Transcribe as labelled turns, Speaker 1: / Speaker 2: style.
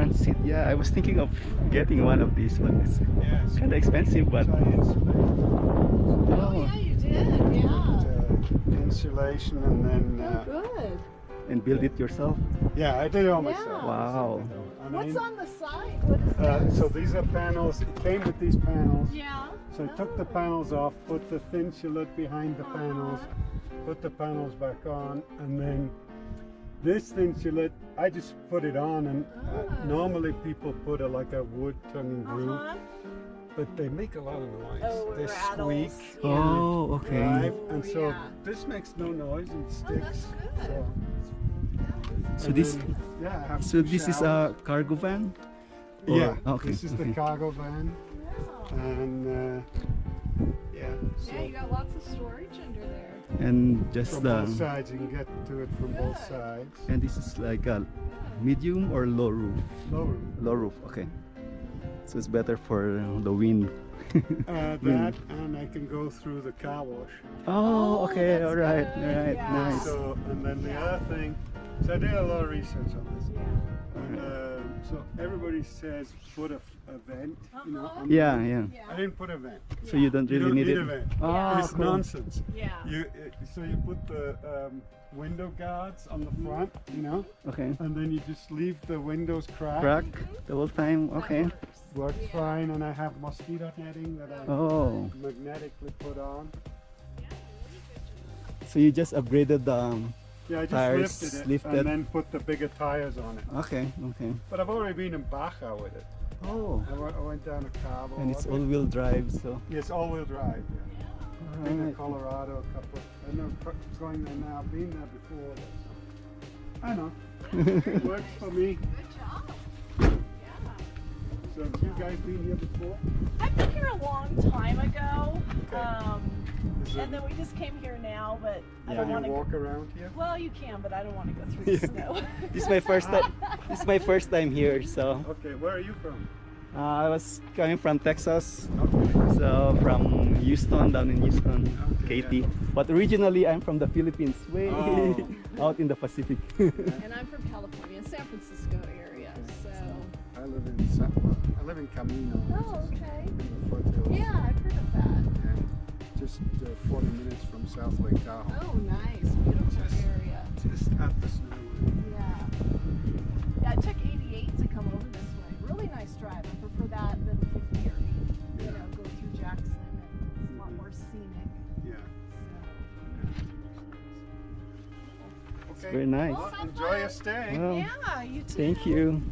Speaker 1: front seat. Yeah, I was thinking of getting one of these, but it's
Speaker 2: Yes.
Speaker 1: kind of expensive. But
Speaker 3: Oh yeah, you did. Yeah.
Speaker 2: Insulation and then
Speaker 3: Good.
Speaker 1: and build it yourself.
Speaker 2: yeah, I did it all
Speaker 3: Yeah.
Speaker 2: myself.
Speaker 1: Wow.
Speaker 2: And
Speaker 3: What's
Speaker 2: I-
Speaker 3: on the side? What is this?
Speaker 2: so these are panels. It came with these panels.
Speaker 3: Yeah.
Speaker 2: So I took the panels off, put the thin shielded behind the panels, put the panels back on, and then this thin shielded, I just put it on. And normally people put like a wood tongue and groove, but they make a lot of noise.
Speaker 3: Oh,
Speaker 2: They
Speaker 3: rattles.
Speaker 2: squeak.
Speaker 3: Yeah.
Speaker 1: Oh, okay.
Speaker 2: Right? And
Speaker 3: Oh,
Speaker 2: so
Speaker 3: yeah.
Speaker 2: this makes no noise and
Speaker 3: Oh,
Speaker 2: sticks.
Speaker 3: that's good.
Speaker 2: So,
Speaker 1: So
Speaker 2: and
Speaker 1: this,
Speaker 2: then, yeah, I have
Speaker 1: so
Speaker 2: two
Speaker 1: this is
Speaker 2: showers.
Speaker 1: a cargo van.
Speaker 2: Yeah,
Speaker 1: okay,
Speaker 2: this is the
Speaker 1: okay.
Speaker 2: cargo van,
Speaker 3: Wow.
Speaker 2: and yeah, so
Speaker 3: Yeah, you got lots of storage under there.
Speaker 1: And just
Speaker 2: from
Speaker 1: the,
Speaker 2: both sides you can get to it from both
Speaker 3: Good.
Speaker 2: sides.
Speaker 1: and this is like a medium or low roof.
Speaker 2: Lower.
Speaker 1: Low roof. Okay. So it's better for the wind.
Speaker 2: That, and I can go through the car wash.
Speaker 1: Oh, okay.
Speaker 3: that's
Speaker 1: All right.
Speaker 3: good.
Speaker 1: All right.
Speaker 3: Yeah.
Speaker 1: Nice.
Speaker 2: So, and then the
Speaker 3: Yeah.
Speaker 2: other thing, so I did a lot of research on this.
Speaker 3: Yeah.
Speaker 2: And, so everybody says put a vent, you know. on
Speaker 1: Yeah,
Speaker 2: the-
Speaker 1: yeah.
Speaker 2: I didn't put a vent.
Speaker 1: So you don't
Speaker 2: You
Speaker 1: really
Speaker 2: don't
Speaker 1: need
Speaker 2: need
Speaker 1: it.
Speaker 2: a vent.
Speaker 1: Oh,
Speaker 2: It's
Speaker 1: cool.
Speaker 2: nonsense.
Speaker 3: Yeah.
Speaker 2: So you put the window guards on the front, you know,
Speaker 1: Okay.
Speaker 2: and then you just leave the windows cracked.
Speaker 1: Crack the whole time. Okay.
Speaker 2: Works fine, and I have mosquito netting that I
Speaker 1: Oh,
Speaker 2: magnetically put on.
Speaker 1: so you just upgraded the.
Speaker 2: Yeah, I just
Speaker 1: Tires
Speaker 2: lifted it
Speaker 1: lifted.
Speaker 2: and then put the bigger tires on it.
Speaker 1: Okay. Okay.
Speaker 2: But I've already been in Baja with it.
Speaker 1: Oh,
Speaker 2: I went down to Cabo.
Speaker 1: and it's all-wheel drive. So.
Speaker 2: Yes, all-wheel drive. Yeah. Been to
Speaker 1: Alright.
Speaker 2: Colorado a couple. I know going there now. I've been there before. So. I know. It works for me.
Speaker 3: Good job.
Speaker 2: So have you guys been here before?
Speaker 3: I've been here a long time ago.
Speaker 2: Is it-
Speaker 3: And then we just came here now, but I
Speaker 2: Can
Speaker 3: don't
Speaker 2: you
Speaker 3: want to.
Speaker 2: walk around here?
Speaker 3: Well, you can, but I don't want to go through the snow.
Speaker 1: This is my first time. This is my first time here. So
Speaker 2: Okay, where are you from?
Speaker 1: I was coming from Texas.
Speaker 2: Okay.
Speaker 1: So from Houston, down in Houston,
Speaker 2: Okay,
Speaker 1: Katy.
Speaker 2: yeah.
Speaker 1: But originally I'm from the Philippines, way
Speaker 2: Oh.
Speaker 1: out in the Pacific.
Speaker 3: And I'm from California, San Francisco area. So.
Speaker 2: I live in Camino.
Speaker 3: Oh, okay.
Speaker 2: In the foothills.
Speaker 3: Yeah, I've heard of that.
Speaker 2: And just 40 minutes from South Lake Tahoe.
Speaker 3: Oh, nice, beautiful
Speaker 2: Just-
Speaker 3: area.
Speaker 2: Just at the snow.
Speaker 3: Yeah. Yeah, I took 88 to come over this way. Really nice drive. I prefer that than 50 or 80. You know, go through Jackson and it's a lot more scenic.
Speaker 2: Yeah.
Speaker 3: So.
Speaker 2: Okay.
Speaker 1: Very nice.
Speaker 2: Well, enjoy your stay.
Speaker 1: Well,
Speaker 3: Yeah, you too.
Speaker 1: thank you.